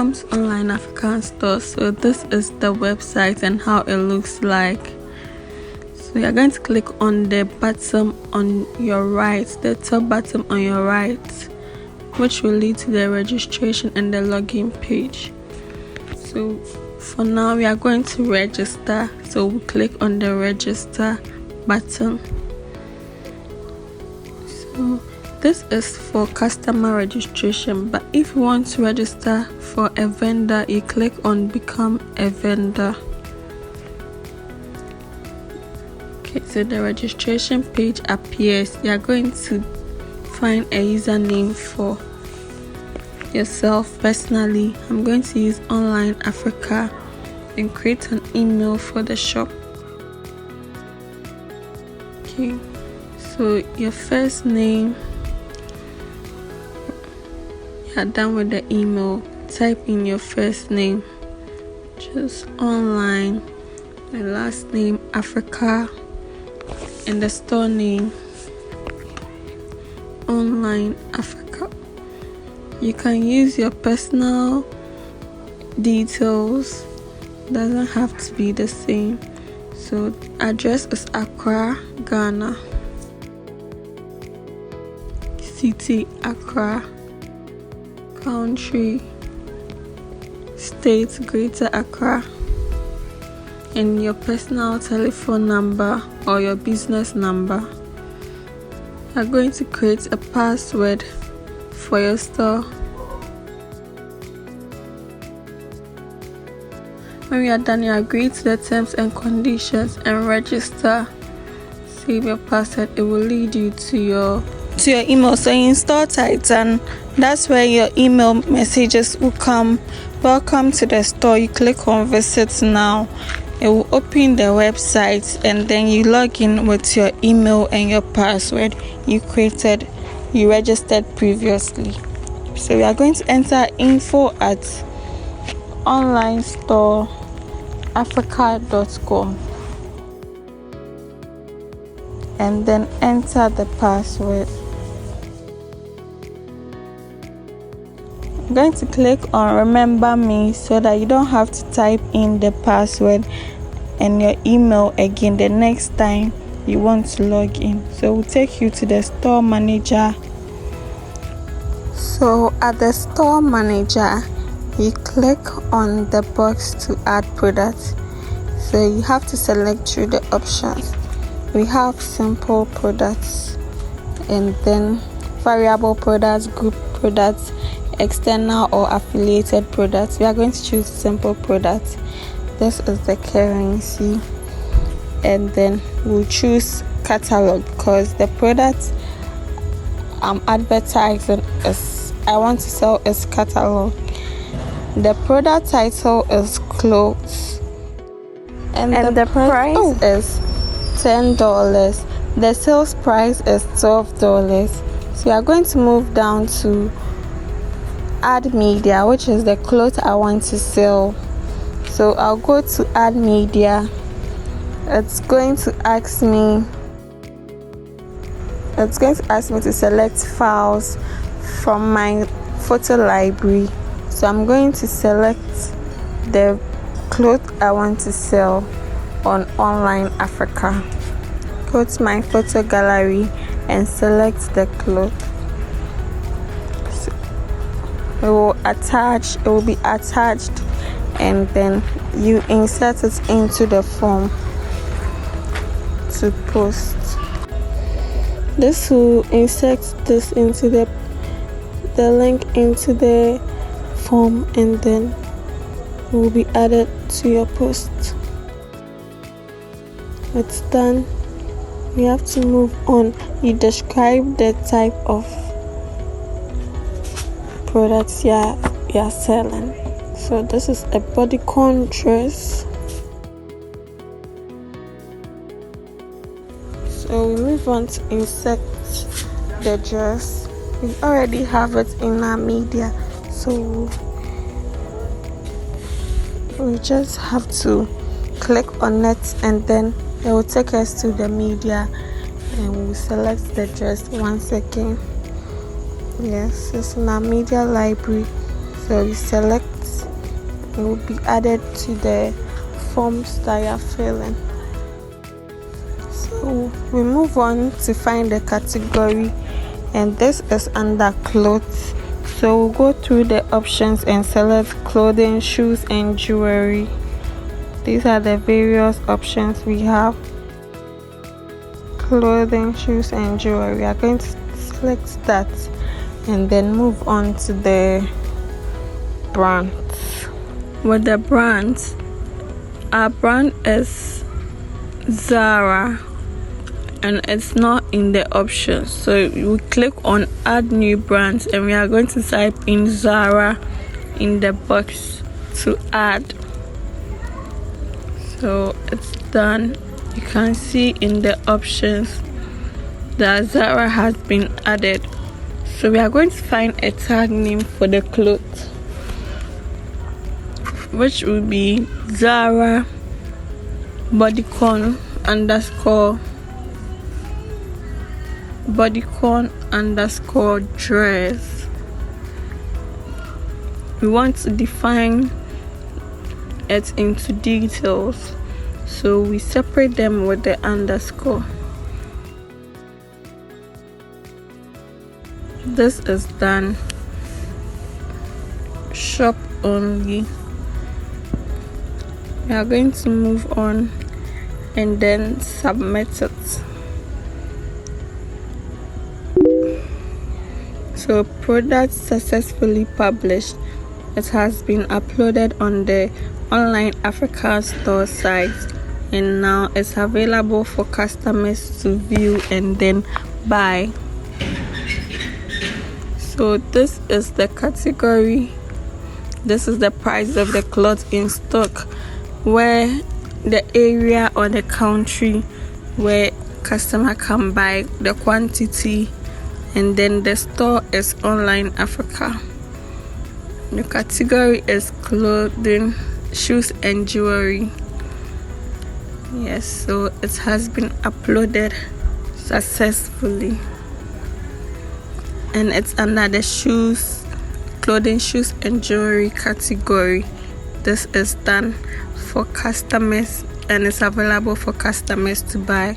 welcome to Online African Store. So this is the website and how it looks like. So you're going to click on the button on your right, the top button on your right, which will lead to the registration and the login page. So for now we are going to register, so we'll click on the register button. So this is for customer registration, but if you want to register for a vendor, you click on become a vendor. Okay, so the registration page appears. You are going to find a username for yourself. Personally, I'm going to use Online Africa and create an email for the shop. Okay, so your first name, you are done with the email. Type in your first name, just Online, the last name Africa, and the store name Online Africa. You can use your personal details, doesn't have to be the same. So address is Accra, Ghana. City, Accra. Country, state, Greater Accra. And your personal telephone number or your business number. You are going to create a password for your store. When you are done, you agree to the terms and conditions and register. Save your password. It will lead you to your email. So you install Titan, that's where your email messages will come. Welcome to the store. You click on visit now. It will open the website and then you log in with your email and your password you registered previously. So we are going to enter info@onlinestoreafrica.com and then enter the password. I'm going to click on remember me so that you don't have to type in the password and your email again the next time you want to log in. So we'll take you to the store manager. So at the store manager, you click on the box to add products. So you have to select through the options. We have simple products and then variable products, group products, external or affiliated products. We are going to choose simple products. This is the currency, and then we'll choose catalog because the product I'm advertising I want to sell is catalog. The product title is clothes, and the price is $10. The sales price is $12. So we are going to move down to add media, which is the clothes I want to sell. So I'll go to add media. It's going to ask me to select files from my photo library. So I'm going to select the clothes I want to sell on Online Africa. Go to my photo gallery and select the cloth. So it will be attached, and then you insert it into the form to post. This will insert this into the link into the form, and then it will be added to your post. It's done. You have to move on. You describe the type of products you are selling. So this is a bodycon dress. So we move on to insert the dress. We already have it in our media, so we just have to click on it, and then it will take us to the media, and we'll select the dress once again. Yes, it's in our media library. So we select will be added to the forms that you are filling. So we move on to find the category, and this is under clothes. So we'll go through the options and select clothing, shoes, and jewelry. These are the various options we have. Clothing, shoes, and jewelry. We are going to select that and then move on to the brands. With the brands, our brand is Zara, and it's not in the options. So we click on add new brands, and we are going to type in Zara in the box to add. So it's done. You can see in the options that Zara has been added. So we are going to find a tag name for the clothes, which will be Zara bodycon underscore dress. We want to define it into details, so we separate them with the underscore. This is done. Shop only. We are going to move on and then submit it. So product successfully published. It has been uploaded on the online Africa store site, and now it's available for customers to view and then buy. So this is the category. This is the price of the cloth in stock, where the area or the country where customer can buy, the quantity, and then the store is online Africa. The category is clothing, shoes, and jewelry. Yes, so it has been uploaded successfully, and it's under the shoes, clothing, shoes, and jewelry category. This is done for customers, and it's available for customers to buy.